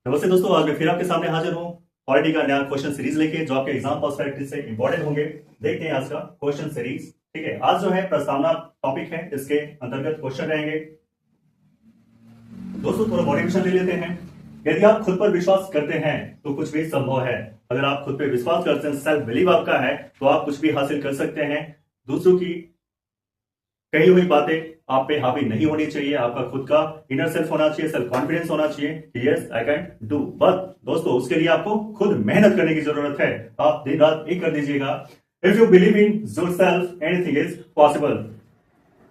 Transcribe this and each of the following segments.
नमस्ते दोस्तों, आज मैं फिर आपके सामने हाजिर हूँ पॉलिटी का नया क्वेश्चन सीरीज लेके जो आपके एग्जाम पर्सपेक्टिव से इंपॉर्टेंट होंगे। देखते हैं आज का क्वेश्चन सीरीज। ठीक है, आज जो है प्रस्तावना टॉपिक है, इसके अंतर्गत क्वेश्चन रहेंगे। दोस्तों थोड़ा मोटिवेशन ले लेते हैं। यदि आप खुद पर विश्वास करते हैं तो कुछ भी संभव है। अगर आप खुद पर विश्वास करते हैं, सेल्फ बिलीव आपका है, तो आप कुछ भी हासिल कर सकते हैं। दूसरों की कही हुई बातें आप पे हावी नहीं होनी चाहिए। आपका खुद का इनर सेल्फ होना चाहिए, सेल्फ कॉन्फिडेंस होना चाहिए कि yes I can do. But दोस्तों उसके लिए आपको खुद मेहनत करने की जरूरत है। आप दिन रात एक कर दीजिएगा। If you believe in yourself anything is possible.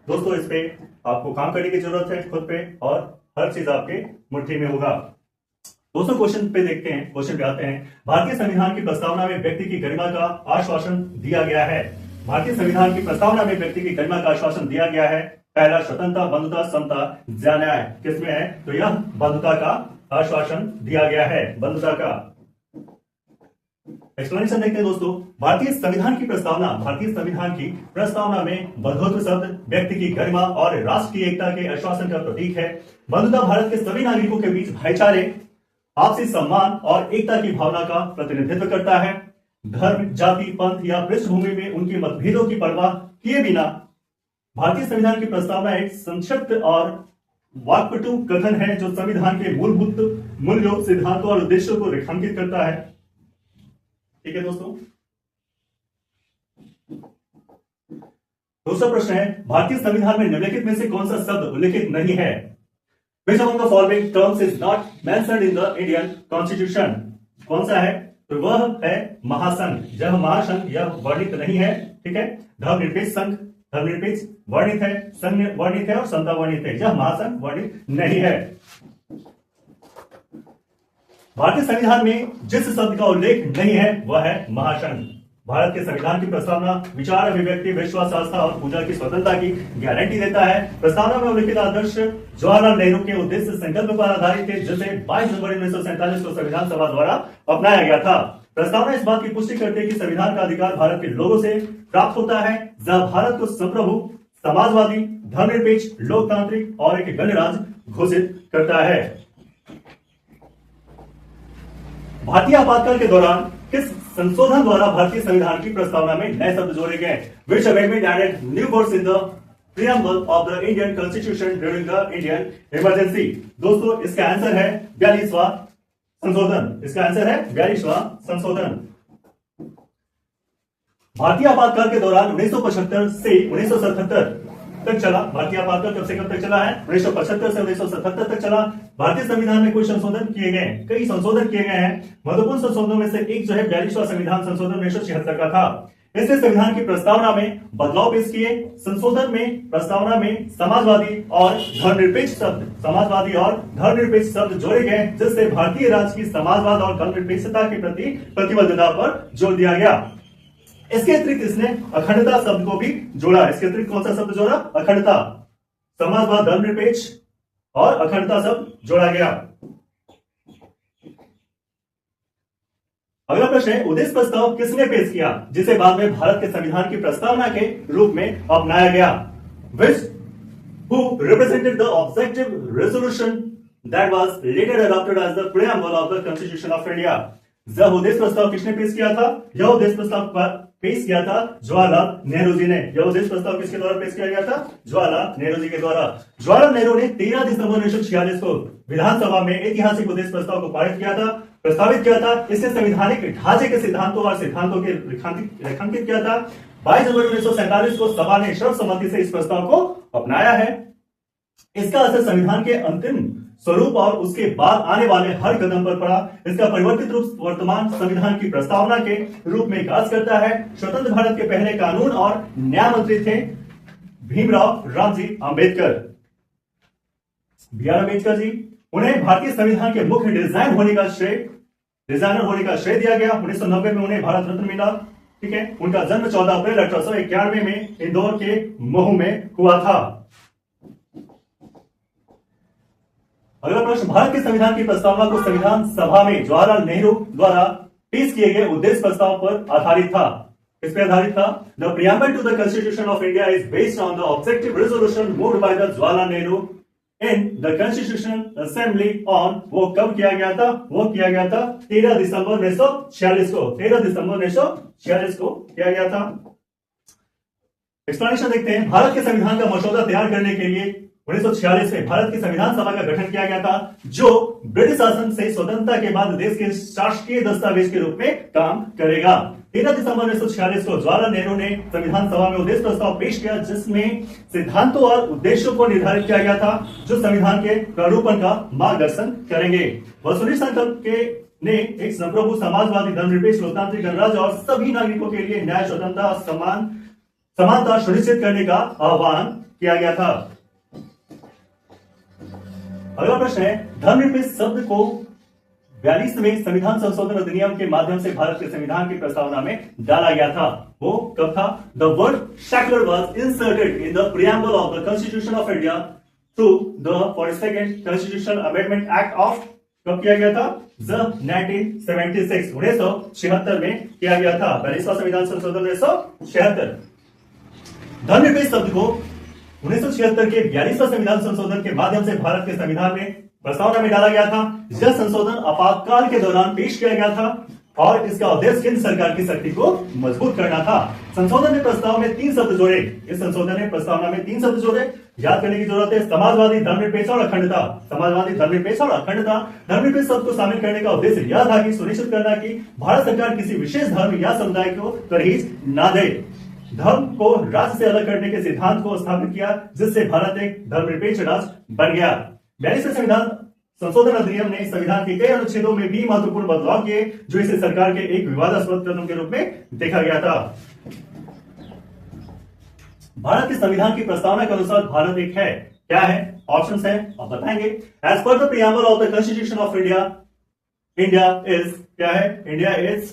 दोस्तों इस पे आपको काम करने की जरूरत है खुद पे, और हर चीज आपके मुट्ठी में होगा। दोस्तों क्वेश्चन पे देखते हैं, क्वेश्चन पे आते हैं। भारतीय संविधान की प्रस्तावना में व्यक्ति की गरिमा का आश्वासन दिया गया है। भारतीय संविधान की प्रस्तावना में व्यक्ति की गरिमा का आश्वासन दिया गया है। पहला स्वतंत्रता, बंधुता, समता, न्याय किसमें है? तो यह बंधुता का आश्वासन दिया गया है। बंधुता का एक्सप्लेनेशन देखते हैं दोस्तों। भारतीय संविधान की प्रस्तावना में बंधुत्व शब्द व्यक्ति की गरिमा और राष्ट्रीय एकता के आश्वासन का प्रतीक है। बंधुता भारत के सभी नागरिकों के बीच भाईचारे, आपसी सम्मान और एकता की भावना का प्रतिनिधित्व करता है। धर्म, जाति, पंथ या पृष्ठभूमि में उनके मतभेदों की परवाह किए बिना भारतीय संविधान की प्रस्तावना एक संक्षिप्त और वाक्पटु कथन है जो संविधान के मूलभूत मूल्यों, सिद्धांतों और उद्देश्यों को रेखांकित करता है। ठीक है दोस्तों। दूसरा प्रश्न है, भारतीय संविधान में निम्नलिखित में से कौन सा शब्द उल्लिखित नहीं है? Which among the following terms is not mentioned in the Indian Constitution? कौन सा है? तो वह है महासंघ। जब महासंघ यह वर्णित नहीं है। ठीक है, धर्मनिरपेक्ष संघ, धर्मनिरपेक्ष वर्णित है, संघ वर्णित है और समता वर्णित है। यह महासंघ वर्णित नहीं है। भारतीय संविधान में जिस शब्द का उल्लेख नहीं है वह है महासंघ। भारत के संविधान की प्रस्तावना विचार, अभिव्यक्ति, विश्वास, आस्था और पूजा की स्वतंत्रता की गारंटी देता है। प्रस्तावना में उल्लिखित आदर्श जवाहरलाल नेहरू के उद्देश्य संकल्प पर आधारित थे, जिसे 22 जनवरी 1947 को संविधान सभा द्वारा अपनाया गया था। प्रस्तावना इस बात की पुष्टि करती है कि संविधान का अधिकार भारत के लोगों से प्राप्त होता है, जहां भारत को संप्रभु, समाजवादी, धर्मनिरपेक्ष, लोकतांत्रिक और एक गणराज्य घोषित करता है। भारतीय आपातकाल के दौरान किस संशोधन द्वारा भारतीय संविधान की प्रस्तावना में नए शब्द जोड़े गए? Which amendment added new words in the preamble of the Indian Constitution during the Indian emergency? दोस्तों इसका आंसर है 42वां संशोधन। इसका आंसर है 42वां संशोधन। भारतीय आपातकाल के दौरान 1975 से 1977 तक चला। भारतीय आपातकाल कब से कब तक चला है? 1975 से 1977 तक चला। भारतीय संविधान में कुछ संशोधन किए गए, कई संशोधन किए गए हैं। महत्वपूर्ण संशोधनों में से एक जो है 42वां संविधान संशोधन 1976 का था। इससे संविधान की प्रस्तावना में बदलाव पेश किए। संशोधन में प्रस्तावना में समाजवादी और धर्मनिरपेक्ष शब्द जोड़े गए, जिससे भारतीय राज्य की समाजवाद और धर्मनिरपेक्षता के प्रति प्रतिबद्धता पर जोर दिया गया। इसके अतिरिक्त इसने अखंडता शब्द को भी जोड़ा। इसके अतिरिक्त कौन सा शब्द जोड़ा? अखंडता। समाजवाद, धर्मनिरपेक्ष और अखंडता शब्द जोड़ा गया। अगला प्रश्न है, उद्देश्य प्रस्ताव किसने पेश किया, जिसे बाद में भारत के संविधान की प्रस्तावना के रूप में अपनाया गया? Who represented the objective resolution that was later adopted as the preamble of the Constitution of India? जब उद्देश्य प्रस्ताव किसने पेश किया था? यह उद्देश्य प्रस्ताव पेश किया था जवाहरलाल नेहरू जी ने। यह उद्देश्य प्रस्ताव किसके द्वारा पेश किया गया था? जवाहरलाल नेहरू जी के द्वारा। जवाहरलाल नेहरू ने 13 दिसंबर 1946 को विधानसभा में ऐतिहासिक उद्देश्य प्रस्ताव को पारित किया था, प्रस्तावित किया था। इससे संवैधानिक ढांचे के सिद्धांतों के रेखांकित किया था। 22 जनवरी 1947 को सभा ने सर्वसम्मति से इस प्रस्ताव को अपनाया है। इसका असर संविधान के अंतिम स्वरूप और उसके बाद आने वाले हर कदम पर पड़ा। इसका परिवर्तित रूप वर्तमान संविधान की प्रस्तावना के रूप में विकास करता है। स्वतंत्र भारत के पहले कानून और न्याय मंत्री थे भीमराव रामजी अंबेडकर, B.R. अम्बेडकर जी। उन्हें भारतीय संविधान के मुख्य डिजाइनर होने का श्रेय दिया गया। 1990 में उन्हें भारत रत्न मिला। ठीक है, उनका जन्म 14 अप्रैल 1891 में इंदौर के महू में हुआ था। अगला प्रश्न, भारत के संविधान की प्रस्तावना को संविधान सभा में जवाहरलाल नेहरू द्वारा पेश किए गए उद्देश्य प्रस्ताव पर आधारित था। किस पे आधारित था? The preamble to the constitution of India is based on the objective resolution moved by the Jawaharlal Nehru in the constitutional assembly on, वो कब किया गया था? वो किया गया था 13 दिसंबर 1946 को, 13 दिसंबर 1946 को किया गया था। एक्सप्लेनेशन देखते हैं। भारत के संविधान का मसौदा तैयार करने के लिए 1946 में भारत की संविधान सभा का गठन किया गया था, जो ब्रिटिश शासन से स्वतंत्रता के बाद देश के शासकीय दस्तावेज के रूप में काम करेगा। 13 दिसंबर 1946 को जवाहरलाल नेहरू ने संविधान सभा में उद्देश्य प्रस्ताव पेश किया, जिसमें सिद्धांतों और उद्देश्यों को निर्धारित किया गया था जो संविधान के प्रारूपण का मार्गदर्शन करेंगे। वह सुनिश्चित संकल्प के ने एक संप्रभु, समाजवादी, धर्मनिरपेक्ष, लोकतांत्रिक, गणराज्य और सभी नागरिकों के लिए न्याय, स्वतंत्रता और समानता सुनिश्चित करने का आह्वान किया गया था। अगला प्रश्न है, धर्मनिरपेक्ष शब्द को 42वें संविधान संशोधन अधिनियम के माध्यम से भारत के संविधान की प्रस्तावना में डाला गया था। वो कब था? The word secular was inserted in the preamble of the constitution of India through the 42nd constitutional amendment act of, कब किया गया था? 1976, 1976 में किया गया था। 42वां संविधान संशोधन 1976। धर्मनिरपेक्ष शब्द को 1976 के 42वां संविधान संशोधन के माध्यम से भारत के संविधान में प्रस्तावना में डाला गया था। यह संशोधन आपातकाल के दौरान पेश किया गया था और इसका उद्देश्य केंद्र सरकार की शक्ति को मजबूत करना था। संशोधन ने प्रस्ताव में 3 शब्द जोड़े। इस संशोधन ने प्रस्तावना में 3 शब्द जोड़े, याद करने की जरूरत है। समाजवादी, धर्मनिरपेक्ष और अखंडता। समाजवादी, धर्मनिरपेक्ष और अखंडता। धर्मनिरपेक्ष शब्द को शामिल करने का उद्देश्य यह था कि सुनिश्चित करना कि भारत सरकार किसी विशेष धर्म या समुदाय को तरजीह न दे। धर्म को राज्य से अलग करने के सिद्धांत को स्थापित किया, जिससे भारत एक धर्मनिरपेक्ष राज्य बन गया। 42वें संविधान संशोधन अधिनियम ने संविधान के कई अनुच्छेदों में भी महत्वपूर्ण बदलाव किए, जो इसे सरकार के एक विवादास्पद कदम के रूप में देखा गया था। भारत के संविधान की प्रस्तावना के अनुसार भारत एक है। क्या है? ऑप्शंस है, आप बताएंगे। As per the preamble of the constitution of India, India is, क्या है? इंडिया इज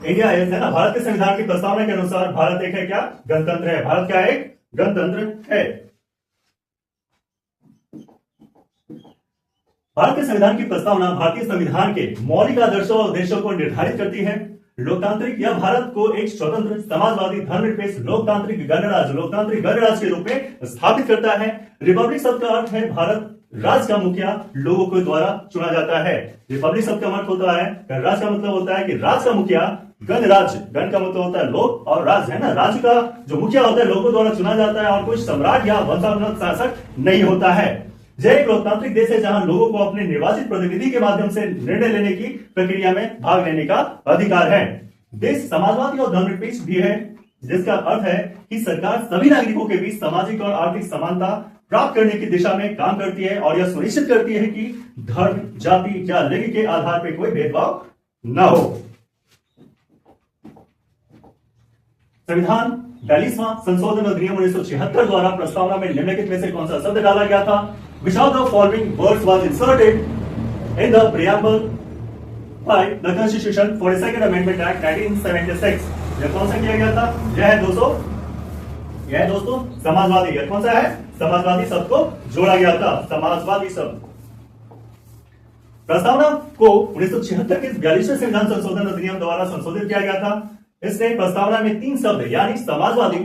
है ना। भारत के संविधान की प्रस्तावना के अनुसार भारत एक है, क्या? गणतंत्र है। भारत क्या है? गणतंत्र है। भारत के संविधान की प्रस्तावना भारतीय संविधान के मौलिक आदर्शों और उद्देश्यों को निर्धारित करती है। लोकतांत्रिक, यह भारत को एक स्वतंत्र, समाजवादी, धर्मनिरपेक्ष, लोकतांत्रिक गणराज्य के रूप में स्थापित करता है। रिपब्लिक शब्द का अर्थ है भारत राज्य का मुखिया लोगों के द्वारा चुना जाता है। रिपब्लिक शब्द का मतलब होता है, राज्य का मतलब होता है कि राज्य का मुखिया, गणराज्य, गण का मतलब होता है लोग और राज्य है ना, राज्य का जो मुखिया होता है लोगों द्वारा चुना जाता है और कोई सम्राट या वंशानुगत शासक नहीं होता है। यह एक लोकतांत्रिक देश है जहां लोगों को अपने निर्वाचित प्रतिनिधि के माध्यम से निर्णय लेने की प्रक्रिया में भाग लेने का अधिकार है। देश समाजवादी और धर्मनिरपेक्ष भी है, जिसका अर्थ है कि सरकार सभी नागरिकों के बीच सामाजिक और आर्थिक समानता प्राप्त करने की दिशा में काम करती है और यह सुनिश्चित करती है कि धर्म, जाति या लिंग के आधार पर कोई भेदभाव न हो। संविधान 42वां संशोधन अधिनियम 1976 द्वारा प्रस्तावना में निम्नलिखित में से कौन सा शब्द डाला गया था? Which of the following words was inserted in the preamble by the Constitution 42nd Amendment Act 1976? यह कौन सा किया गया था? यह है दोस्तों समाजवादी। यह कौन सा है? समाजवादी शब्द को जोड़ा गया था। समाजवादी शब्द प्रस्तावना को 1976 के 42वें संविधान संशोधन अधिनियम द्वारा संशोधित किया गया था। इसने प्रस्तावना में 3 शब्द यानी समाजवादी,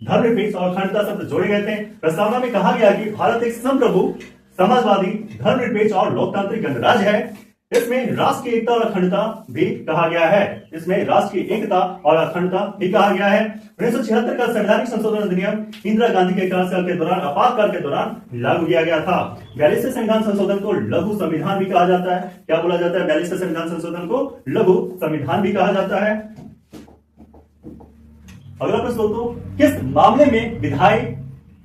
धर्मनिरपेक्ष और अखंडता शब्द जोड़े गए थे। प्रस्तावना में कहा गया कि भारत एक संप्रभु, समाजवादी, धर्मनिरपेक्ष और लोकतांत्रिक गणराज्य है। इसमें राष्ट्र की एकता और अखंडता भी कहा गया है। इसमें राष्ट्र की एकता और अखंडता भी कहा गया है। 1976 का संवैधानिक संशोधन अधिनियम इंदिरा गांधी के कार्यकाल के दौरान, आपातकाल के दौरान लागू किया गया था। 42वें संविधान संशोधन को लघु संविधान भी कहा जाता है। क्या बोला जाता है? 42वें संविधान संशोधन को लघु संविधान भी कहा जाता है। अगला प्रश्न दोस्तों, किस मामले में विधायी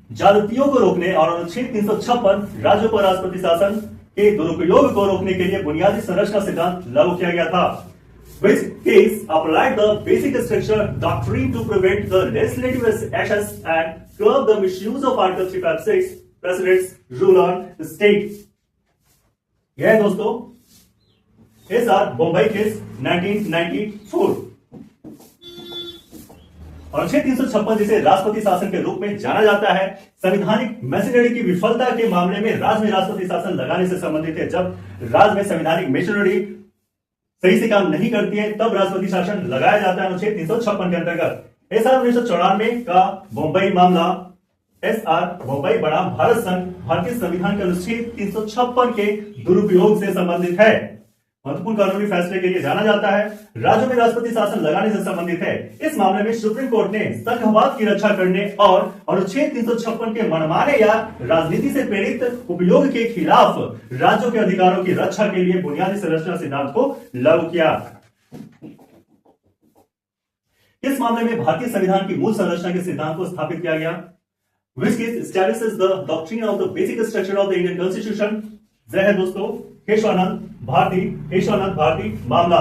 ज्यादतियों को रोकने और अनुच्छेद 356 राज्यों पर राष्ट्रपति शासन के दुरुपयोग को रोकने के लिए बुनियादी संरचना सिद्धांत लागू किया गया था? Which case applied the basic structure doctrine to prevent the legislative actions and curb the misuse of Article 356 President's rule on the state? यह है दोस्तों SR बॉम्बई केस 1994। अनुच्छेद 356 जिसे राष्ट्रपति शासन के रूप में जाना जाता है, संवैधानिक मशीनरी की विफलता के मामले में राज्य में राष्ट्रपति शासन लगाने से संबंधित है। जब राज्य में संवैधानिक मशीनरी सही से काम नहीं करती है तब राष्ट्रपति शासन लगाया जाता है अनुच्छेद 356 के अंतर्गत। ऐसा 1994 का बॉम्बई मामला SR मुंबई बड़ा भारत संघ भारतीय संविधान के अनुच्छेद 356 के दुरुपयोग से संबंधित है। महत्वपूर्ण कानूनी फैसले के लिए जाना जाता है। राज्यों में राष्ट्रपति शासन लगाने से संबंधित है। इस मामले में सुप्रीम कोर्ट ने संघवाद की रक्षा करने और अनुच्छेद 356 के मनमाने या राजनीति से प्रेरित उपयोग के खिलाफ राज्यों के अधिकारों की रक्षा के लिए बुनियादी संरचना सिद्धांत को लागू किया। इस मामले में भारतीय संविधान की मूल संरचना के सिद्धांत को स्थापित किया गया, which establishes the doctrine of the basic structure of the Indian Constitution। जय है दोस्तों, केशवानंद भारती मामला।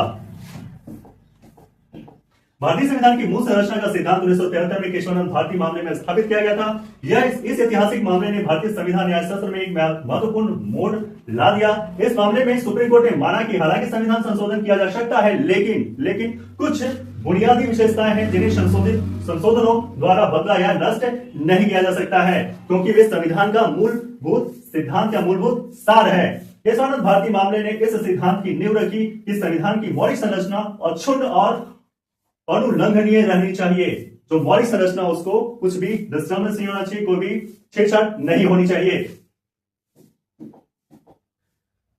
भारतीय संविधान की मूल संरचना का सिद्धांत 1973 में केशवानंद भारती मामले में स्थापित किया गया था। यह इस ऐतिहासिक मामले ने भारतीय संविधान न्यायशास्त्र में एक महत्वपूर्ण मोड़ ला दिया। इस मामले में सुप्रीम कोर्ट ने माना कि हालांकि संविधान संशोधन किया जा सकता है, लेकिन कुछ बुनियादी विशेषताएं हैं जिन्हें संशोधनों द्वारा बदला या नष्ट नहीं किया जा सकता है, क्योंकि वे संविधान का मूलभूत सिद्धांत का मूलभूत सार है। केशवानंद भारती मामले ने इस सिद्धांत की नींव रखी कि संविधान की मौलिक संरचना अक्षुण्ण और अनुल्लंघनीय रहनी चाहिए। जो मौलिक संरचना उसको कुछ भी डिस्टर्बेंस नहीं होना चाहिए, कोई भी छेड़छाड़ नहीं होनी चाहिए।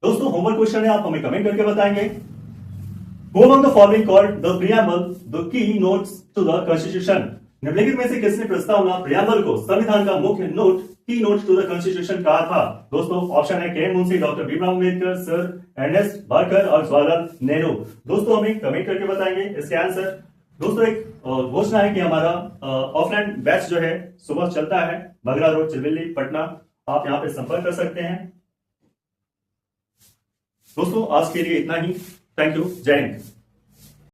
दोस्तों होमवर्क क्वेश्चन है, आप हमें कमेंट करके बताएंगे। Who among the following called the preamble the keynotes to the Constitution? निम्नलिखित में से किसने प्रस्तावना प्रियम्बल को संविधान का मुख्य नोट की नोट टू द कॉन्स्टिट्यूशन कहा था? दोस्तों ऑप्शन है K Munshi, doctor Bhimrao Ambedkar, sir Ernest Barker और जवाहरलाल नेहरू। दोस्तों हमें कमेंट करके बताएंगे इसके आंसर। दोस्तों एक घोषणा है कि हमारा ऑफलाइन बैच जो है सुबह चलता है, बगरा रोड, चिरमिल्ली, पटना। आप यहाँ पे संपर्क कर सकते हैं। दोस्तों आज के लिए इतना ही। Thank you. जय हिंद।